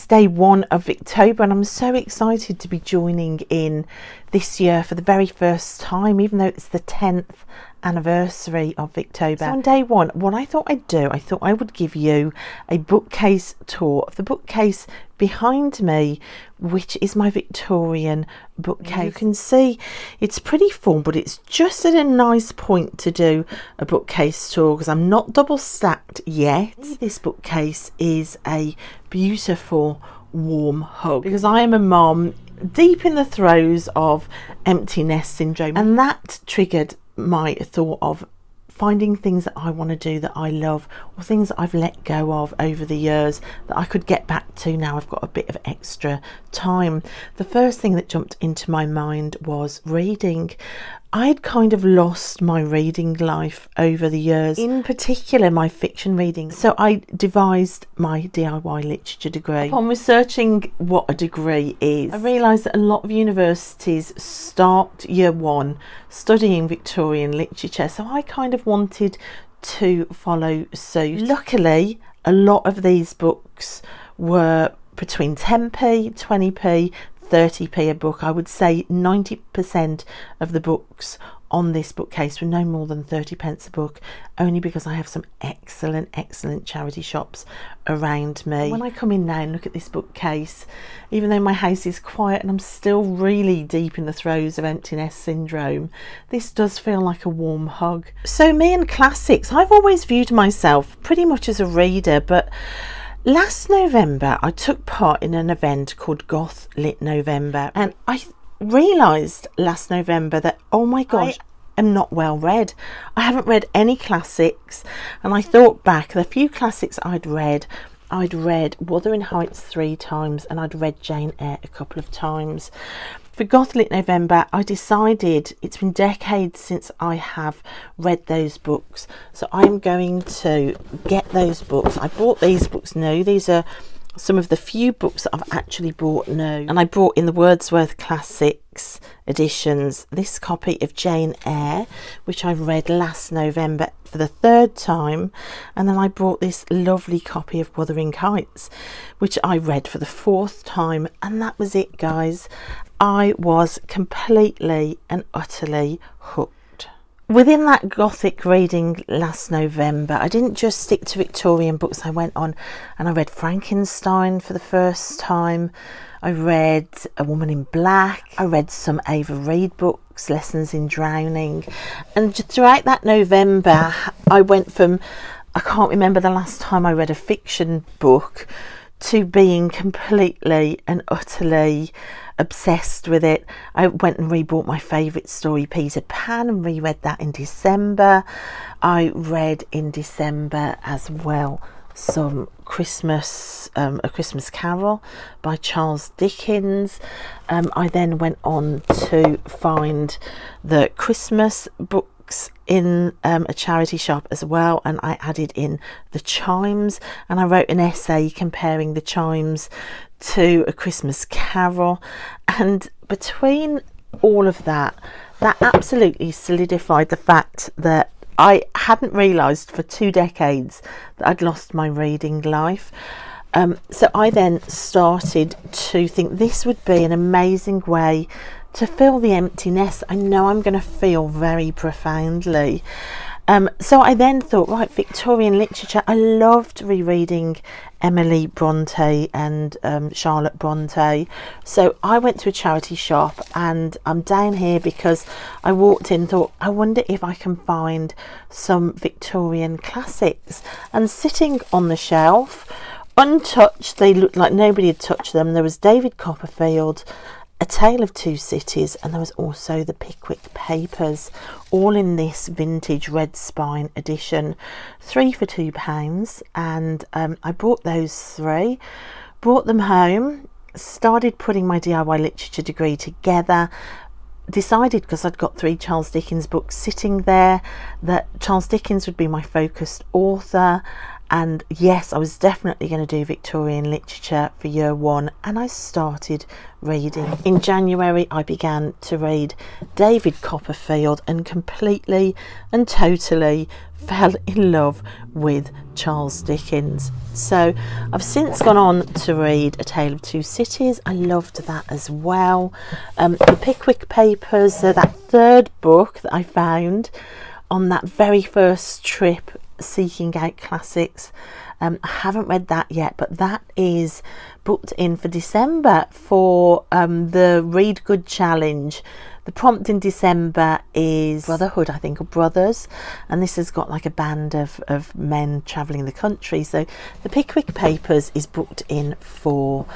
day one of Vtober, and I'm so excited to be joining in this year for the very first time, even though it's the 10th anniversary of Vtober. So on day one, what I thought I'd do, I thought I would give you a bookcase tour of the bookcase behind me, which is my Victorian bookcase. You can see it's pretty full, but it's just at a nice point to do a bookcase tour because I'm not double stacked yet. This bookcase is a beautiful warm hug because I am a mom deep in the throes of empty nest syndrome, and that triggered my thought of finding things that I want to do that I love, or things that I've let go of over the years that I could get back to now I've got a bit of extra time. The first thing that jumped into my mind was reading. I'd kind of lost my reading life over the years, in particular my fiction reading. So I devised my DIY literature degree. Upon researching what a degree is, I realised that a lot of universities start year one studying Victorian literature. So I kind of wanted to follow suit. Luckily, a lot of these books were between 10p, 20p, 30p a book. I would say 90% of the books on this bookcase were no more than 30 pence a book, only because I have some excellent charity shops around me. When I come in now and look at this bookcase, even though my house is quiet and I'm still really deep in the throes of empty nest syndrome, this does feel like a warm hug. So me and classics, I've always viewed myself pretty much as a reader, but last November, I took part in an event called Goth Lit November, and I realised last November that, oh my gosh, I am not well read. I haven't read any classics, and I thought back, the few classics I'd read Wuthering Heights 3 times, and I'd read Jane Eyre a couple of times. For Goth Lit November, I decided, it's been decades since I have read those books, so I'm going to get those books. I bought these books new. These are some of the few books that I've actually bought new. And I brought in the Wordsworth Classics editions, this copy of Jane Eyre, which I read last November for the 3rd time, and then I brought this lovely copy of Wuthering Heights, which I read for the 4th time, and that was it, guys. I was completely and utterly hooked. Within that gothic reading last November, I didn't just stick to Victorian books. I went on and I read Frankenstein for the first time. I read A Woman in Black. I read some Ava Reid books, Lessons in Drowning. And throughout that November, I went from, I can't remember the last time I read a fiction book, to being completely and utterly obsessed with it. I went and rebought my favourite story, Peter Pan, and reread that in December. I read in December as well some Christmas, A Christmas Carol by Charles Dickens. I then went on to find the Christmas books in a charity shop as well, and I added in the chimes, and I wrote an essay comparing the chimes to A Christmas Carol. And between all of that absolutely solidified the fact that I hadn't realised for 2 decades that I'd lost my reading life. So I then started to think this would be an amazing way to fill the empty nest I know I'm going to feel very profoundly. So I then thought, right, Victorian literature. I loved rereading Emily Bronte and Charlotte Bronte. So I went to a charity shop, and I'm down here because I walked in and thought, I wonder if I can find some Victorian classics. And sitting on the shelf, untouched, they looked like nobody had touched them. There was David Copperfield, A Tale of Two Cities, and there was also the Pickwick Papers, all in this vintage red spine edition, 3 for £2. And I bought those 3, brought them home, started putting my DIY literature degree together, decided, because I'd got 3 Charles Dickens books sitting there, that Charles Dickens would be my focused author, And yes, I was definitely going to do Victorian literature for year one, and I started reading. In January I began to read David Copperfield and completely and totally fell in love with Charles Dickens. So I've since gone on to read A Tale of Two Cities. I loved that as well. The Pickwick Papers, that third book that I found on that very first trip seeking out classics. I haven't read that yet, but that is booked in for December for the Read Good Challenge. The prompt in December is Brotherhood, I think, or Brothers, and this has got like a band of men travelling the country. So the Pickwick Papers is booked in for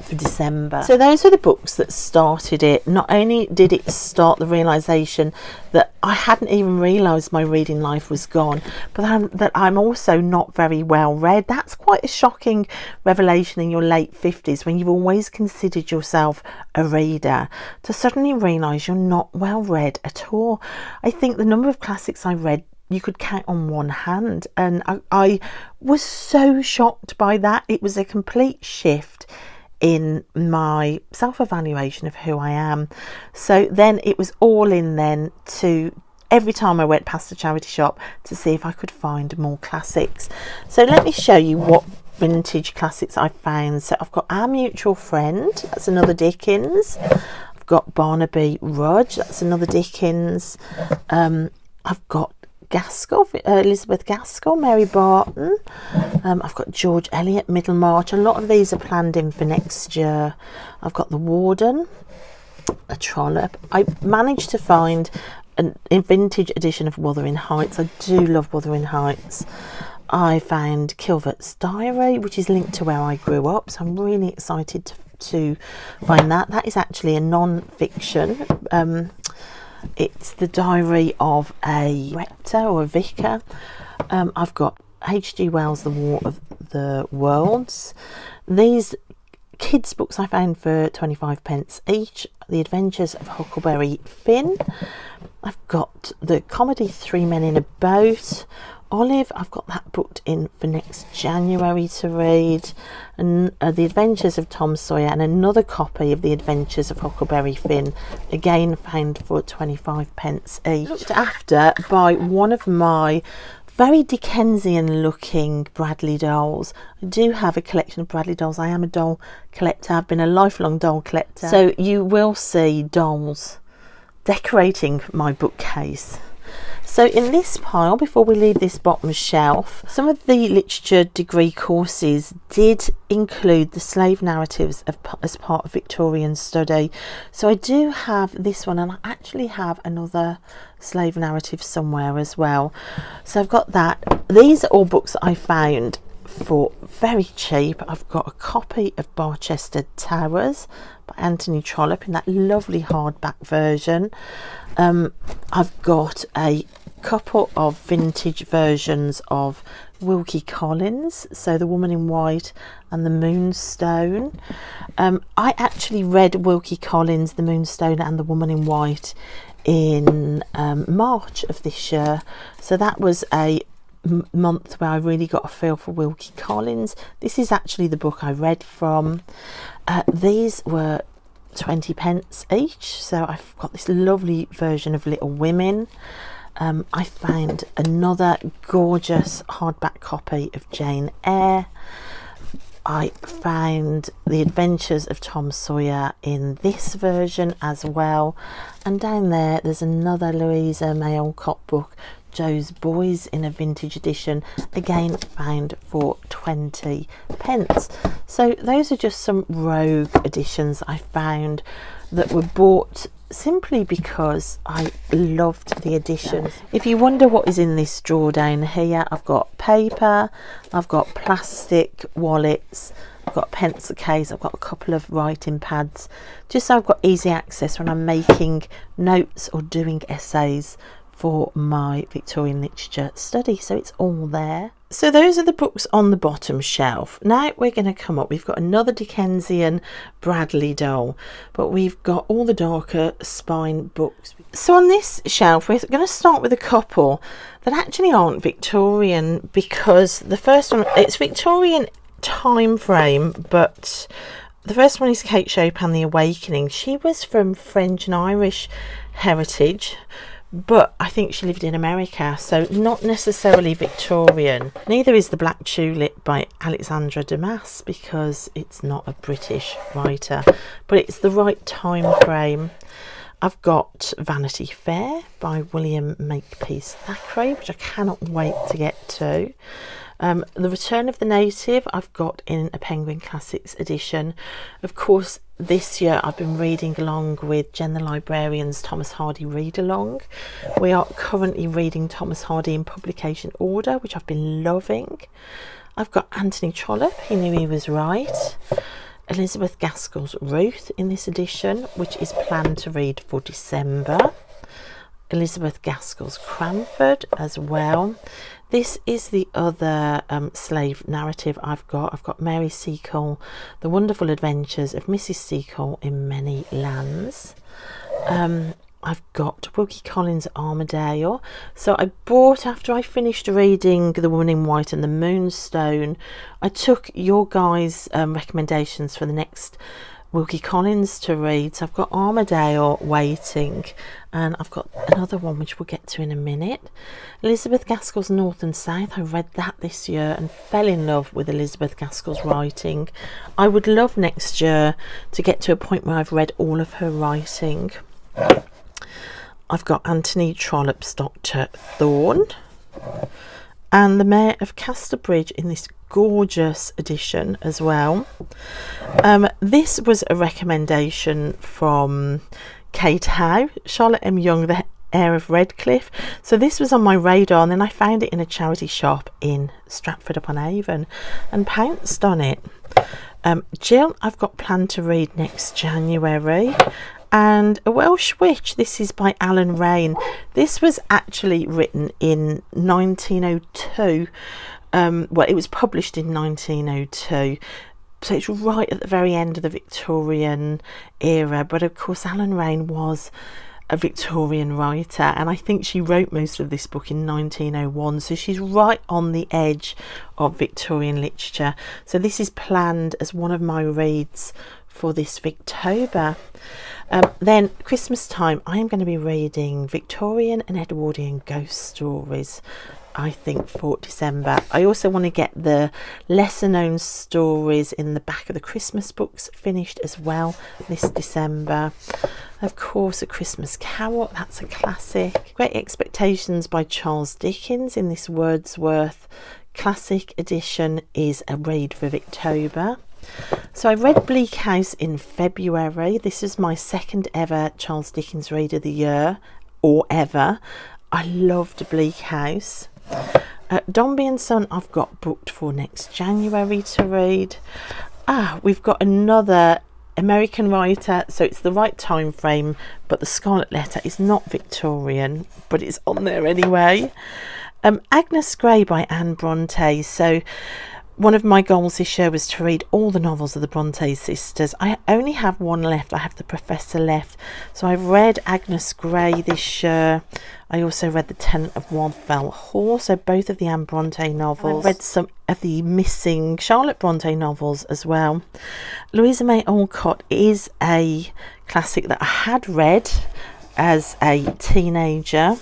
December. So those are the books that started it. Not only did it start the realisation that I hadn't even realised my reading life was gone, but that I'm also not very well read. That's quite a shocking revelation in your late 50s, when you've always considered yourself a reader, to suddenly realise you're not well read at all. I think the number of classics I read, you could count on one hand, and I was so shocked by that. It was a complete shift in my self-evaluation of who I am. So then it was all in then to every time I went past a charity shop to see if I could find more classics. So let me show you what vintage classics I found. So I've got Our Mutual Friend, that's another Dickens. I've got Barnaby Rudge, that's another Dickens. I've got Gaskell, Elizabeth Gaskell, Mary Barton. I've got George Eliot, Middlemarch. A lot of these are planned in for next year. I've got The Warden, a Trollope. I managed to find a vintage edition of Wuthering Heights. I do love Wuthering Heights. I found Kilvert's Diary, which is linked to where I grew up, so I'm really excited to find that. That is actually a non-fiction. It's the diary of a rector or a vicar. I've got H.G. Wells' The War of the Worlds. These kids' books I found for 25p each. The Adventures of Huckleberry Finn. I've got the comedy Three Men in a Boat. Olive, I've got that booked in for next January to read, and The Adventures of Tom Sawyer, and another copy of The Adventures of Huckleberry Finn, again found for 25p each. Looked after by one of my very Dickensian looking Bradley dolls. I do have a collection of Bradley dolls. I am a doll collector. I've been a lifelong doll collector. So you will see dolls decorating my bookcase. So in this pile, before we leave this bottom shelf, some of the literature degree courses did include the slave narratives as part of Victorian study. So I do have this one, and I actually have another slave narrative somewhere as well. So I've got that. These are all books that I found for very cheap. I've got a copy of Barchester Towers by Anthony Trollope in that lovely hardback version. I've got a couple of vintage versions of Wilkie Collins, so The Woman in White and The Moonstone. I actually read Wilkie Collins, The Moonstone and The Woman in White in March of this year, so that was a month where I really got a feel for Wilkie Collins. This is actually the book I read from. These were 20p each, so I've got this lovely version of Little Women. I found another gorgeous hardback copy of Jane Eyre. I found The Adventures of Tom Sawyer in this version as well, and down there's another Louisa May Alcott book, Joe's Boys, in a vintage edition, again found for 20p. So those are just some rogue editions I found that were bought simply because I loved the editions. If you wonder what is in this drawer down here, I've got paper, I've got plastic wallets, I've got a pencil case, I've got a couple of writing pads, just so I've got easy access when I'm making notes or doing essays for my Victorian literature study. So it's all there. So those are the books on the bottom shelf. Now we're going to come up. We've got another Dickensian Bradley doll, but we've got all the darker spine books. So on this shelf, we're going to start with a couple that actually aren't Victorian, because the first one, it's Victorian time frame, but the first one is Kate Chopin, The Awakening. She was from French and Irish heritage, but I think she lived in America, so not necessarily Victorian. Neither is The Black Tulip by Alexandra Dumas, because it's not a British writer, but it's the right time frame. I've got Vanity Fair by William Makepeace Thackeray, which I cannot wait to get to. The Return of the Native I've got in a Penguin Classics edition. Of course, this year I've been reading along with Jen the Librarian's Thomas Hardy Read Along. We are currently reading Thomas Hardy in publication order, which I've been loving. I've got Anthony Trollope, He Knew He Was Right. Elizabeth Gaskell's Ruth in this edition, which is planned to read for December. Elizabeth Gaskell's Cranford as well. This is the other slave narrative I've got. I've got Mary Seacole, The Wonderful Adventures of Mrs. Seacole in Many Lands. I've got Wilkie Collins' Armadale. So I bought, after I finished reading The Woman in White and The Moonstone, I took your guys' recommendations for the next Wilkie Collins to read. So I've got Armadale waiting, and I've got another one which we'll get to in a minute. Elizabeth Gaskell's North and South. I read that this year and fell in love with Elizabeth Gaskell's writing. I would love next year to get to a point where I've read all of her writing. I've got Anthony Trollope's Dr. Thorne and The Mayor of Casterbridge in this gorgeous edition as well. This was a recommendation from Kate Howe, Charlotte M. Young, The Heir of Redcliffe. So this was on my radar, and then I found it in a charity shop in Stratford-upon-Avon and pounced on it. Jill, I've got planned to read next January. And A Welsh Witch, this is by Alan Raine. This was actually written in 1902. Well, it was published in 1902, so it's right at the very end of the Victorian era. But of course, Alan Raine was a Victorian writer, and I think she wrote most of this book in 1901, so she's right on the edge of Victorian literature. So this is planned as one of my reads for this Victober. Then Christmas time, I am going to be reading Victorian and Edwardian ghost stories, I think, for December. I also want to get the lesser known stories in the back of the Christmas books finished as well this December. Of course, A Christmas Carol, that's a classic. Great Expectations by Charles Dickens in this Wordsworth Classic edition is a read for Victober. So I read Bleak House in February. This is my second ever Charles Dickens Read of the Year, or ever. I loved Bleak House. Dombey and Son I've got booked for next January to read. We've got another American writer, so it's the right time frame, but The Scarlet Letter is not Victorian, but it's on there anyway. Agnes Grey by Anne Bronte. So one of my goals this year was to read all the novels of the Bronte sisters. I only have one left. I have The Professor left. So I've read Agnes Grey this year. I also read The Tenant of Wildfell Hall, so both of the Anne Bronte novels. I've read some of the missing Charlotte Bronte novels as well. Louisa May Alcott is a classic that I had read as a teenager.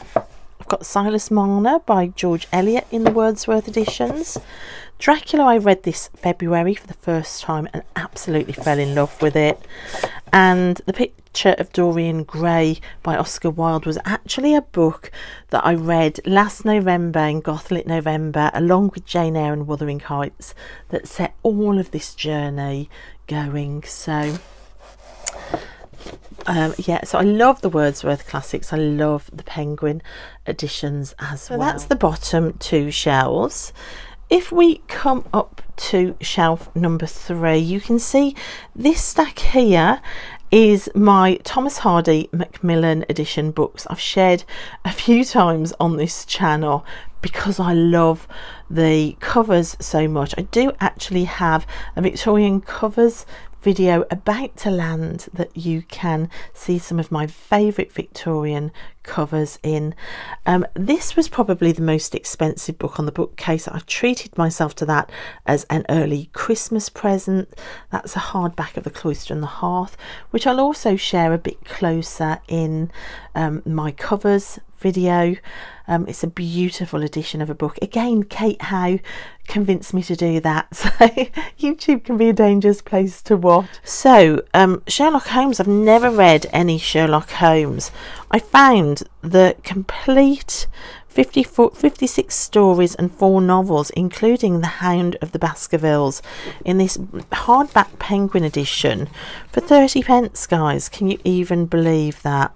I've got Silas Marner by George Eliot in the Wordsworth editions. Dracula I read this February for the first time and absolutely fell in love with it. And The Picture of Dorian Gray by Oscar Wilde was actually a book that I read last November in Gothlit November, along with Jane Eyre and Wuthering Heights, that set all of this journey going. So so I love the Wordsworth classics. I love the Penguin editions as well. So that's the bottom two shelves. If we come up to shelf number 3, you can see this stack here is my Thomas Hardy Macmillan edition books. I've shared a few times on this channel because I love the covers so much. I do actually have a Victorian covers video about to land that you can see some of my favourite Victorian covers in. This was probably the most expensive book on the bookcase. I've treated myself to that as an early Christmas present. That's a hardback of The Cloister and the Hearth, which I'll also share a bit closer in my covers video. It's a beautiful edition of a book. Again, Kate Howe convinced me to do that, so YouTube can be a dangerous place to watch. So Sherlock Holmes, I've never read any Sherlock Holmes. I found the complete 56 stories and 4 novels, including The Hound of the Baskervilles, in this hardback Penguin edition for 30p, guys. Can you even believe that?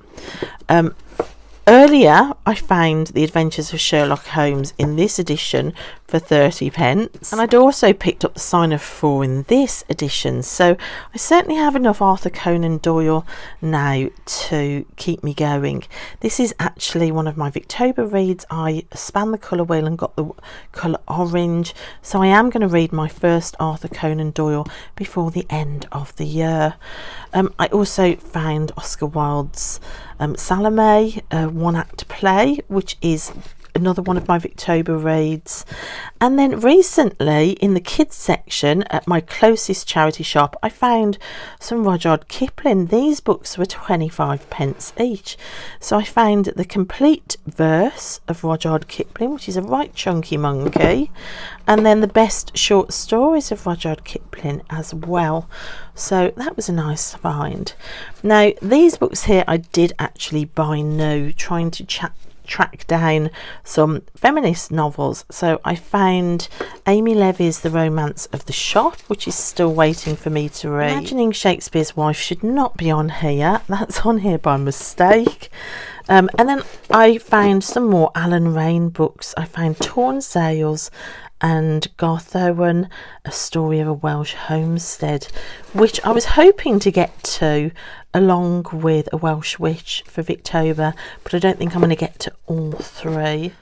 Earlier, I found The Adventures of Sherlock Holmes in this edition for 30p, and I'd also picked up The Sign of 4 in this edition, so I certainly have enough Arthur Conan Doyle now to keep me going. This is actually one of my Vtober reads. I spanned the colour wheel and got the colour orange, so I am going to read my first Arthur Conan Doyle before the end of the year. I also found Oscar Wilde's Salome, a one-act play, which is another one of my Vtober reads. And then recently in the kids section at my closest charity shop, I found some Rudyard Kipling. These books were 25p each, so I found the complete verse of Rudyard Kipling, which is a right chunky monkey, and then the best short stories of Rudyard Kipling as well. So that was a nice find. Now these books here I did actually buy new, trying to track down some feminist novels. So I found Amy Levy's The Romance of the Shop, which is still waiting for me to read. Imagining Shakespeare's Wife should not be on here. That's on here by mistake. And then I found some more Alan Rain books. I found Torn Sails and Garth Owen, A Story of a Welsh Homestead, which I was hoping to get to along with A Welsh Witch for Victober, but I don't think I'm going to get to all 3.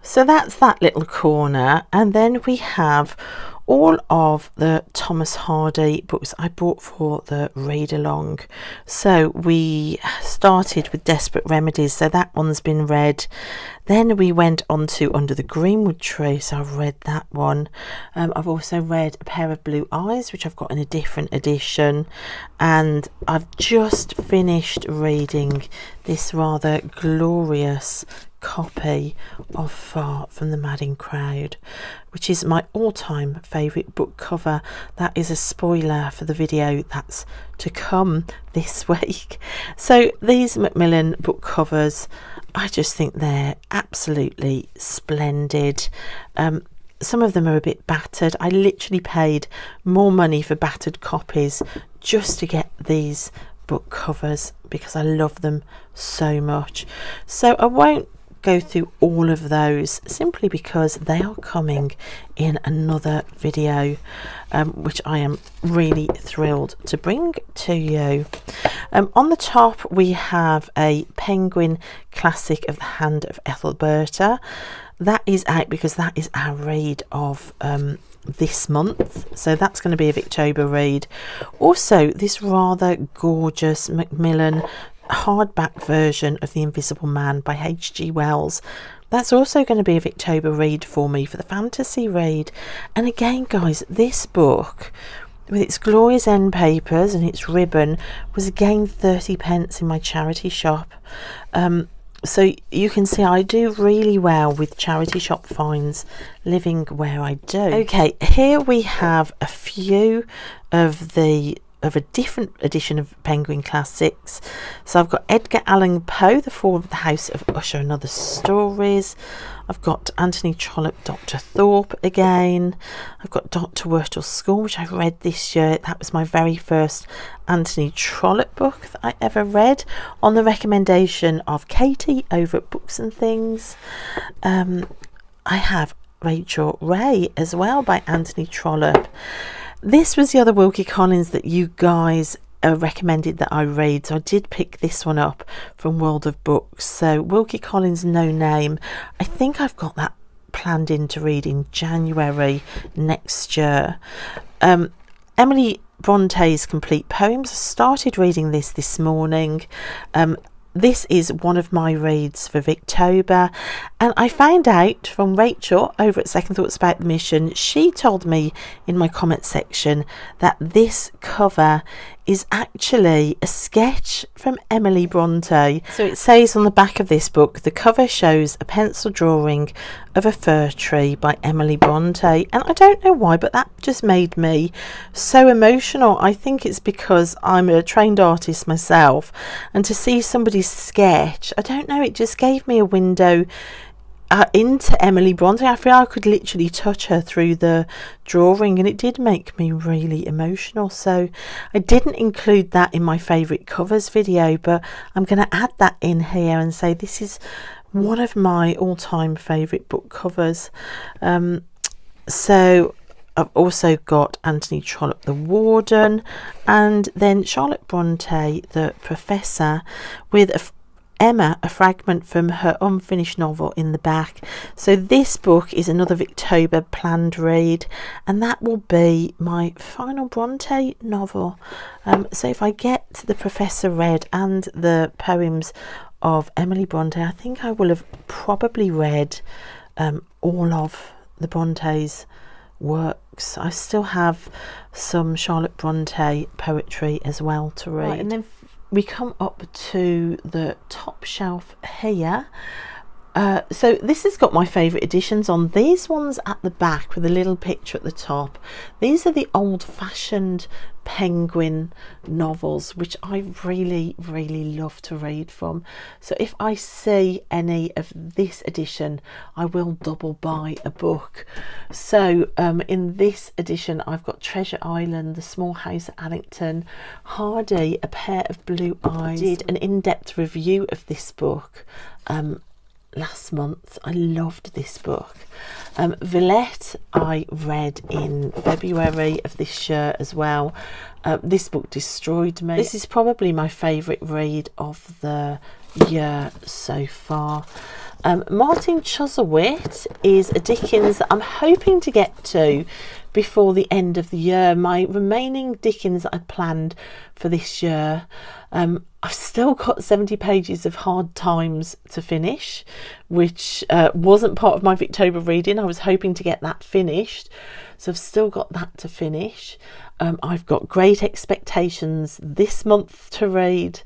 So that's that little corner, and then we have all of the Thomas Hardy books I bought for the read along. So we started with Desperate Remedies, so that one's been read. Then we went on to Under the Greenwood Tree, so I've read that one. I've also read A Pair of Blue Eyes, which I've got in a different edition, and I've just finished reading this rather glorious copy of Far from the Madding Crowd, which is my all-time favourite book cover. That is a spoiler for the video that's to come this week. So these Macmillan book covers, I just think they're absolutely splendid. Some of them are a bit battered. I literally paid more money for battered copies just to get these book covers because I love them so much. So I won't go through all of those simply because they are coming in another video, which I am really thrilled to bring to you. On the top we have a Penguin classic of The Hand of Ethelberta. That is out because that is our read of this month, so that's going to be a Victober read. Also this rather gorgeous Macmillan hardback version of The Invisible Man by H.G. Wells. That's also going to be a Victober read for me for the fantasy read. And again, guys, this book with its glorious end papers and its ribbon was again 30p in my charity shop. So you can see I do really well with charity shop finds living where I do. Okay, here we have a few of a different edition of Penguin Classics. So I've got Edgar Allan Poe, The Fall of the House of Usher and Other Stories. I've got Anthony Trollope, Dr. Thorpe again. I've got Dr. Wurtle's School, which I read this year. That was my very first Anthony Trollope book that I ever read on the recommendation of Katie over at Books and Things. I have Rachel Ray as well by Anthony Trollope. This was the other Wilkie Collins that you guys recommended that I read, so I did pick this one up from World of Books. So Wilkie Collins' No Name, I think I've got that planned in to read in January next year. Emily Bronte's Complete Poems, I started reading this morning. This is one of my reads for Victober, and I found out from Rachel over at Second Thoughts About the Mission. She told me in my comment section that this cover is actually a sketch from Emily Bronte. So it says on the back of this book, the cover shows a pencil drawing of a fir tree by Emily Bronte, and I don't know why, but that just made me so emotional. I think it's because I'm a trained artist myself, and to see somebody's sketch, I don't know, it just gave me a window into Emily Bronte. I feel I could literally touch her through the drawing, and it did make me really emotional. So I didn't include that in my favourite covers video, but I'm going to add that in here and say this is one of my all-time favourite book covers. So I've also got Anthony Trollope, the Warden, and then Charlotte Bronte, the Professor, with Emma, a fragment from her unfinished novel in the back. So this book is another Victober planned read, and that will be my final Bronte novel. So if I get the Professor read and the poems of Emily Bronte, I think I will have probably read all of the Bronte's works. I still have some Charlotte Bronte poetry as well to read. Right, and then we come up to the top shelf here. So this has got my favourite editions on. These ones at the back with a little picture at the top. These are the old-fashioned Penguin novels, which I really, really love to read from. So if I see any of this edition, I will double buy a book. So in this edition, I've got Treasure Island, The Small House at Allington, Hardy, A Pair of Blue Eyes. I did an in-depth review of this book last month. I loved this book. Villette I read in February of this year as well. This book destroyed me. This is probably my favourite read of the year so far. Martin Chuzzlewit is a Dickens that I'm hoping to get to before the end of the year. My remaining Dickens that I planned for this year, I've still got 70 pages of Hard Times to finish, which wasn't part of my Victober reading. I was hoping to get that finished, so I've still got that to finish. I've got Great Expectations this month to read,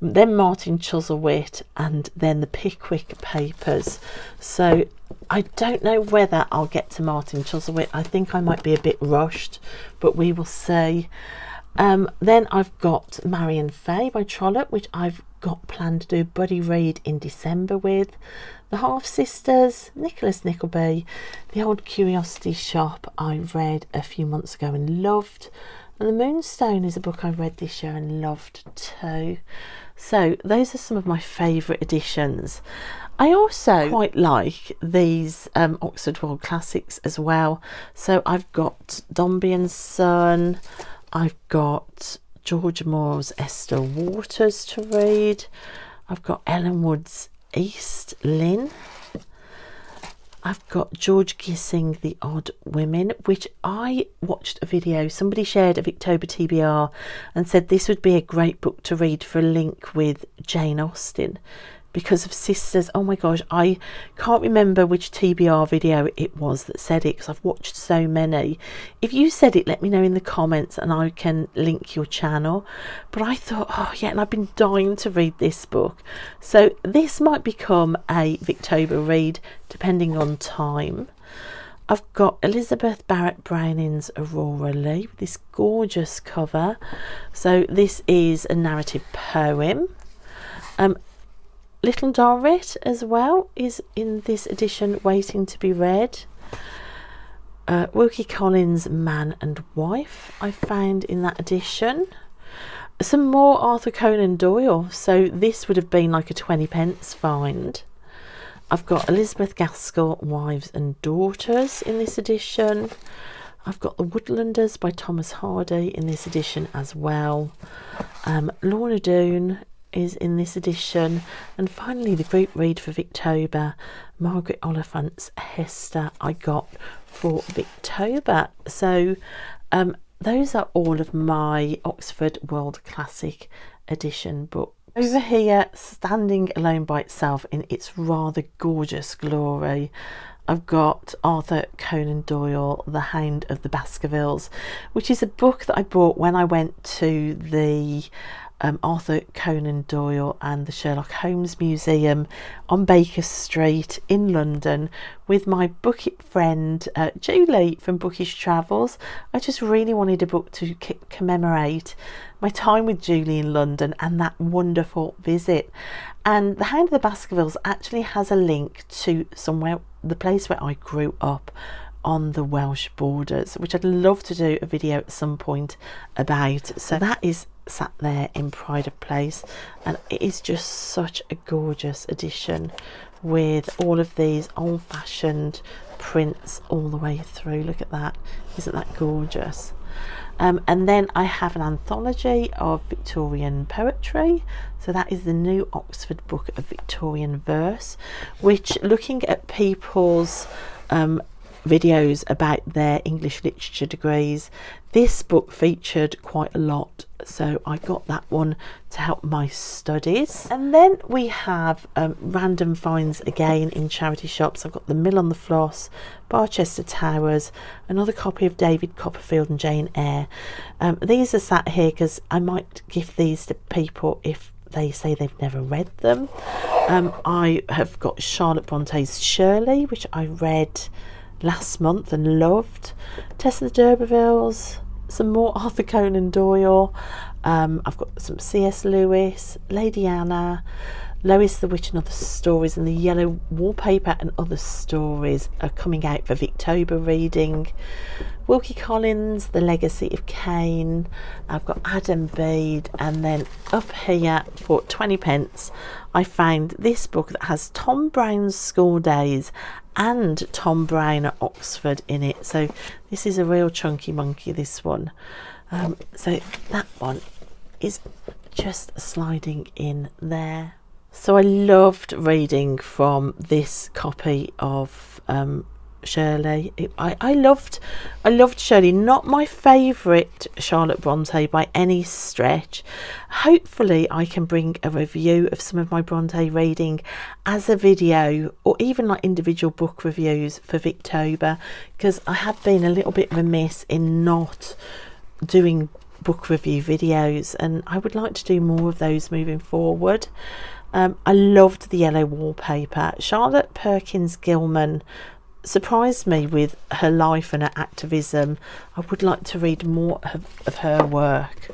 then Martin Chuzzlewit, and then the Pickwick Papers. So I don't know whether I'll get to Martin Chuzzlewit. I think I might be a bit rushed, but we will see. Then I've got Marion Fay by Trollope, which I've got planned to do a buddy read in December with. The Half Sisters, Nicholas Nickleby, The Old Curiosity Shop I read a few months ago and loved. And The Moonstone is a book I read this year and loved too. So those are some of my favourite editions. I also quite like these Oxford World Classics as well. So I've got Dombey and Son, I've got George Moore's Esther Waters to read, I've got Ellen Wood's East Lynn, I've got George Gissing The Odd Women, which I watched a video, somebody shared a Victober TBR and said this would be a great book to read for a link with Jane Austen because of sisters. Oh my gosh, I can't remember which TBR video it was that said it because I've watched so many. If you said it, let me know in the comments and I can link your channel. But I thought, oh yeah, and I've been dying to read this book. So this might become a Victober read depending on time. I've got Elizabeth Barrett Browning's Aurora Leigh, this gorgeous cover. So this is a narrative poem. Little Dorrit as well is in this edition waiting to be read. Wilkie Collins' Man and Wife I found in that edition. Some more Arthur Conan Doyle, so this would have been like a 20p find. I've got Elizabeth Gaskell, Wives and Daughters in this edition. I've got The Woodlanders by Thomas Hardy in this edition as well. Lorna Doone is in this edition, and finally the group read for Vtober, Margaret Oliphant's Hester, I got for Vtober. So those are all of my Oxford World Classic Edition books. Over here, standing alone by itself in its rather gorgeous glory, I've got Arthur Conan Doyle, The Hound of the Baskervilles, which is a book that I bought when I went to the Arthur Conan Doyle and the Sherlock Holmes Museum on Baker Street in London with my bookit friend Julie from Bookish Travels. I just really wanted a book to commemorate my time with Julie in London and that wonderful visit. And The Hound of the Baskervilles actually has a link to the place where I grew up on the Welsh borders, which I'd love to do a video at some point about. So that is sat there in pride of place, and it is just such a gorgeous edition with all of these old-fashioned prints all the way through. Look at that, isn't that gorgeous? And then I have an anthology of Victorian poetry, so that is the New Oxford Book of Victorian Verse, which, looking at people's videos about their English literature degrees, this book featured quite a lot, so I got that one to help my studies. And then we have random finds again in charity shops. I've got The Mill on the Floss, Barchester Towers, another copy of David Copperfield and Jane Eyre. These are sat here because I might give these to people if they say they've never read them. I have got Charlotte Bronte's Shirley, which I read last month and loved. Tess of the D'Urbervilles, some more Arthur Conan Doyle. I've got some C.S. Lewis, Lady Anna, Lois the Witch and Other Stories, and The Yellow Wallpaper and Other Stories are coming out for Vtober reading. Wilkie Collins, The Legacy of Cain. I've got Adam Bede, and then up here for 20 pence I found this book that has Tom Brown's School Days and Tom Brown at Oxford in it. So this is a real chunky monkey, this one. So that one is just sliding in there. So I loved reading from this copy of Shirley. I loved Shirley. Not my favourite Charlotte Bronte by any stretch. Hopefully I can bring a review of some of my Bronte reading as a video, or even like individual book reviews for Vtober, because I have been a little bit remiss in not doing book review videos, and I would like to do more of those moving forward. I loved The Yellow Wallpaper. Charlotte Perkins Gilman surprised me with her life and her activism. I would like to read more of her work.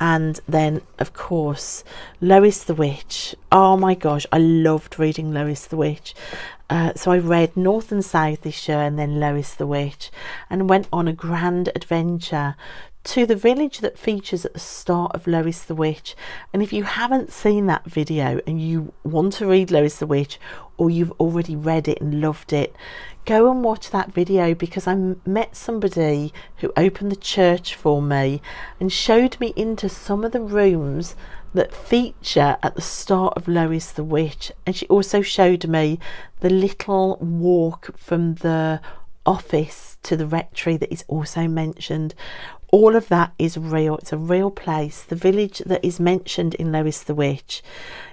And then, of course, Lois the Witch. Oh my gosh, I loved reading Lois the Witch. So I read North and South this year, and then Lois the Witch, and went on a grand adventure to the village that features at the start of Lois the Witch. And if you haven't seen that video and you want to read Lois the Witch, or you've already read it and loved it, go and watch that video, because I met somebody who opened the church for me and showed me into some of the rooms that feature at the start of Lois the Witch. And she also showed me the little walk from the office to the rectory that is also mentioned. All of that is real. It's a real place. The village that is mentioned in Lois the Witch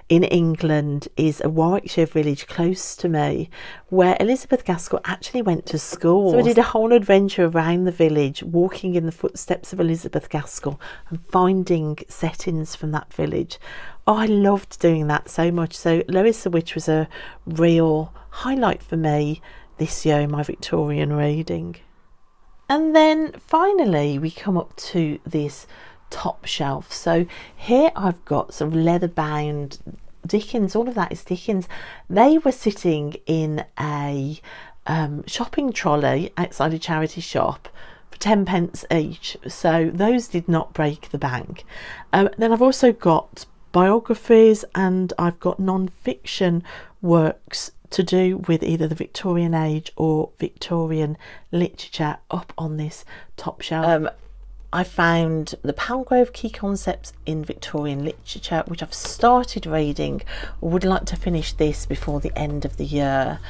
in England is a Warwickshire village close to me, where Elizabeth Gaskell actually went to school. So I did a whole adventure around the village, walking in the footsteps of Elizabeth Gaskell and finding settings from that village. Oh, I loved doing that so much. So Lois the Witch was a real highlight for me this year in my Victorian reading. And then finally we come up to this top shelf. So here I've got some leather bound Dickens. All of that is Dickens. They were sitting in a shopping trolley outside a charity shop for 10 pence each, so those did not break the bank. Then I've also got biographies, and I've got non-fiction works to do with either the Victorian age or Victorian literature up on this top shelf. I found the Palgrave Key Concepts in Victorian Literature, which I've started reading. I would like to finish this before the end of the year.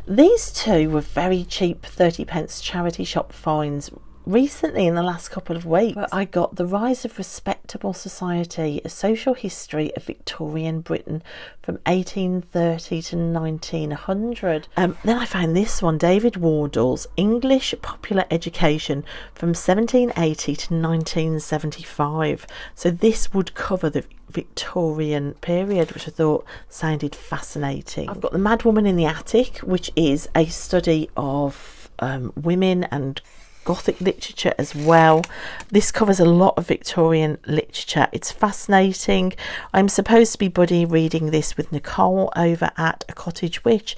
These two were very cheap 30p charity shop finds recently in the last couple of weeks. But I got The Rise of Respectable Society, A Social History of Victorian Britain from 1830 to 1900. Then I found this one, David Wardle's English Popular Education from 1780 to 1975. So this would cover the Victorian period, which I thought sounded fascinating. I've got The Mad Woman in the Attic, which is a study of women and Gothic literature as well. This covers a lot of Victorian literature. It's fascinating. I'm supposed to be buddy reading this with Nicole over at A Cottage Witch,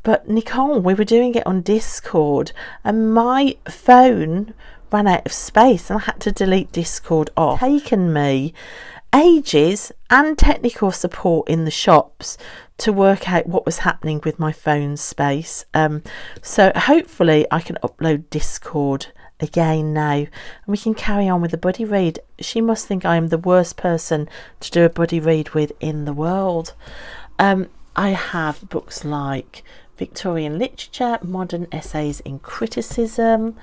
but Nicole, we were doing it on Discord and my phone ran out of space and I had to delete Discord off. It's taken me ages and technical support in the shops to work out what was happening with my phone space. So hopefully I can upload Discord again now and we can carry on with the buddy read. She must think I am the worst person to do a buddy read with in the world. I have books like Victorian Literature, Modern Essays in Criticism.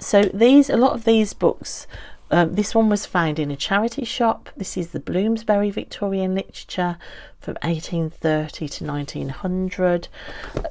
So a lot of these books, this one was found in a charity shop. This is the Bloomsbury Victorian Literature from 1830 to 1900.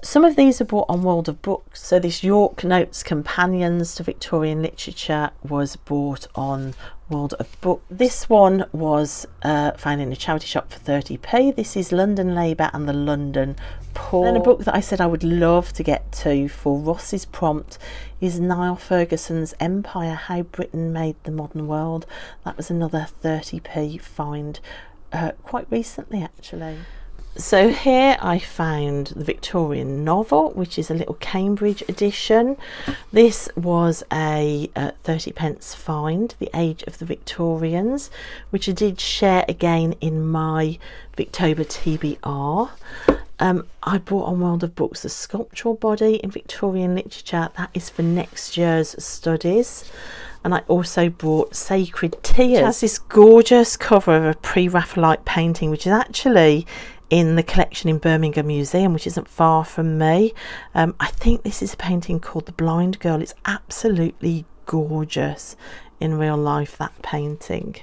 Some of these are bought on World of Books. So this York Notes Companions to Victorian Literature was bought on World of Books. This one was found in a charity shop for 30p. This is London Labour and the London Poor. Then a book that I said I would love to get to for Ross's prompt is Niall Ferguson's Empire, How Britain Made the Modern World. That was another 30p find quite recently actually. So here I found the Victorian novel, which is a little Cambridge edition. This was a 30p find, The Age of the Victorians, which I did share again in my Vtober TBR. I bought on World of Books The Sculptural Body in Victorian Literature. That is for next year's studies. And I also bought Sacred Tears. It has this gorgeous cover of a pre-Raphaelite painting, which is actually in the collection in Birmingham Museum, which isn't far from me. I think this is a painting called The Blind Girl. It's absolutely gorgeous in real life, that painting.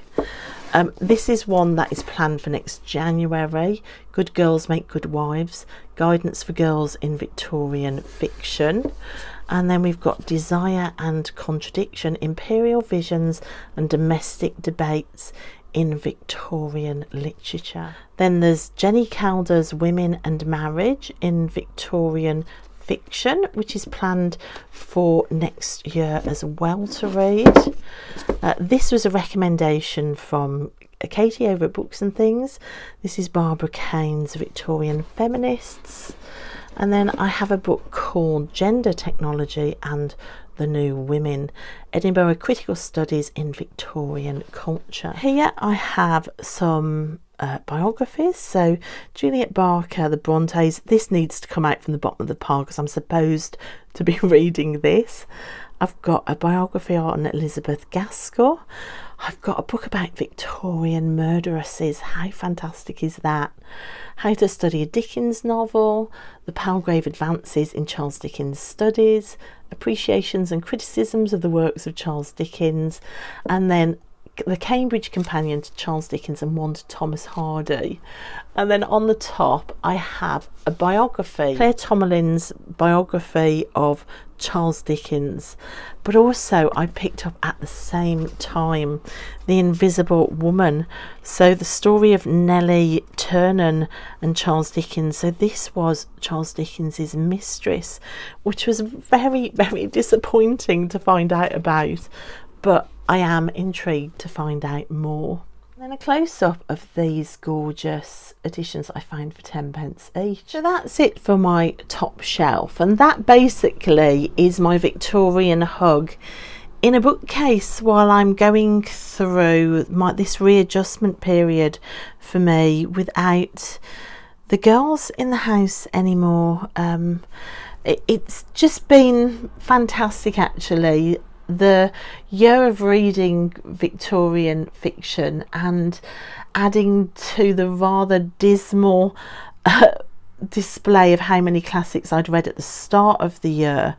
This is one that is planned for next January. Good Girls Make Good Wives, Guidance for Girls in Victorian Fiction. And then we've got Desire and Contradiction, Imperial Visions and Domestic Debates in Victorian Literature. Then there's Jenny Calder's Women and Marriage in Victorian Fiction, which is planned for next year as well to read. This was a recommendation from Katie over at Books and Things. This is Barbara Kane's Victorian Feminists. And then I have a book called Gender Technology and the New Women, Edinburgh Critical Studies in Victorian Culture. Here I have some biographies. So Juliet Barker, The Brontes. This needs to come out from the bottom of the pile because I'm supposed to be reading this. I've got a biography on Elizabeth Gaskell. I've got a book about Victorian murderesses. How fantastic is that? How to Study a Dickens Novel, The Palgrave Advances in Charles Dickens Studies, Appreciations and Criticisms of the Works of Charles Dickens, and then the Cambridge Companion to Charles Dickens and one to Thomas Hardy. And then on the top I have a biography, Claire Tomalin's biography of Charles Dickens, but also I picked up at the same time The Invisible Woman, so the story of Nellie Ternan and Charles Dickens. So this was Charles Dickens's mistress, which was very, very disappointing to find out about, but I am intrigued to find out more. And then a close-up of these gorgeous editions I found for 10p each. So that's it for my top shelf, and that basically is my Victorian hug in a bookcase while I'm going through this readjustment period for me without the girls in the house anymore. It's just been fantastic actually. the year of reading Victorian fiction and adding to the rather dismal display of how many classics I'd read at the start of the year,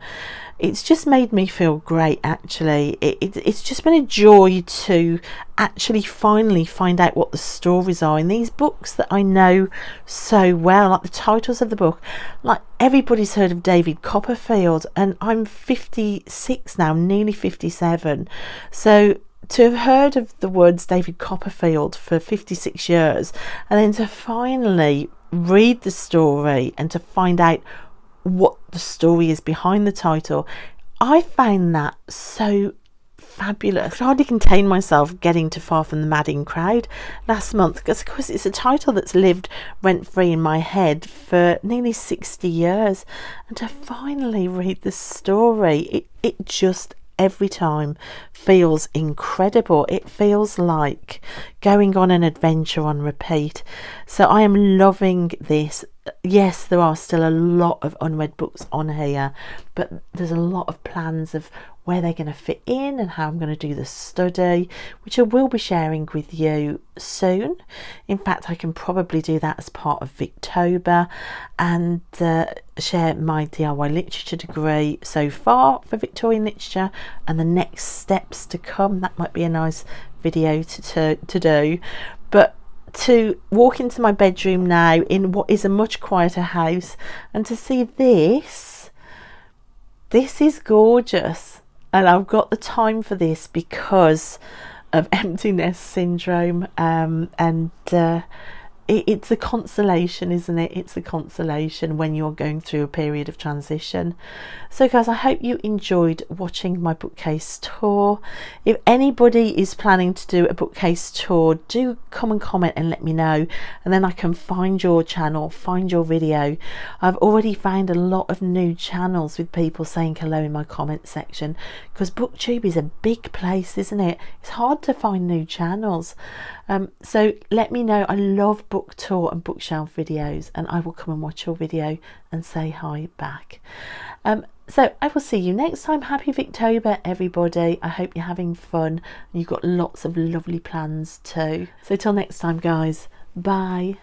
it's just made me feel great. Actually, it's just been a joy to actually finally find out what the stories are in these books that I know so well, like the titles of the book. Like, everybody's heard of David Copperfield, and I'm 56 now, nearly 57, so to have heard of the words David Copperfield for 56 years and then to finally read the story and to find out what the story is behind the title, I found that so fabulous. I could hardly contain myself getting to Far From the Madding Crowd last month, because of course it's a title that's lived rent-free in my head for nearly 60 years, and to finally read the story, it just every time feels incredible. It feels like going on an adventure on repeat. So I am loving this. Yes, there are still a lot of unread books on here, but there's a lot of plans of where they're going to fit in and how I'm going to do the study, which I will be sharing with you soon. In fact, I can probably do that as part of Vtober and share my DIY literature degree so far for Victorian literature and the next steps to come. That might be a nice video to do. But to walk into my bedroom now in what is a much quieter house and to see this is gorgeous. And I've got the time for this because of empty nest syndrome, it's a consolation, isn't it? It's a consolation when you're going through a period of transition. So guys, I hope you enjoyed watching my bookcase tour. If anybody is planning to do a bookcase tour, do come and comment and let me know, and then I can find your channel, find your video. I've already found a lot of new channels with people saying hello in my comment section, because BookTube is a big place, isn't it? It's hard to find new channels. So let me know. I love book tour and bookshelf videos, and I will come and watch your video and say hi back. So I will see you next time. Happy Vtober, everybody. I hope you're having fun and you've got lots of lovely plans too. So till next time, guys, bye.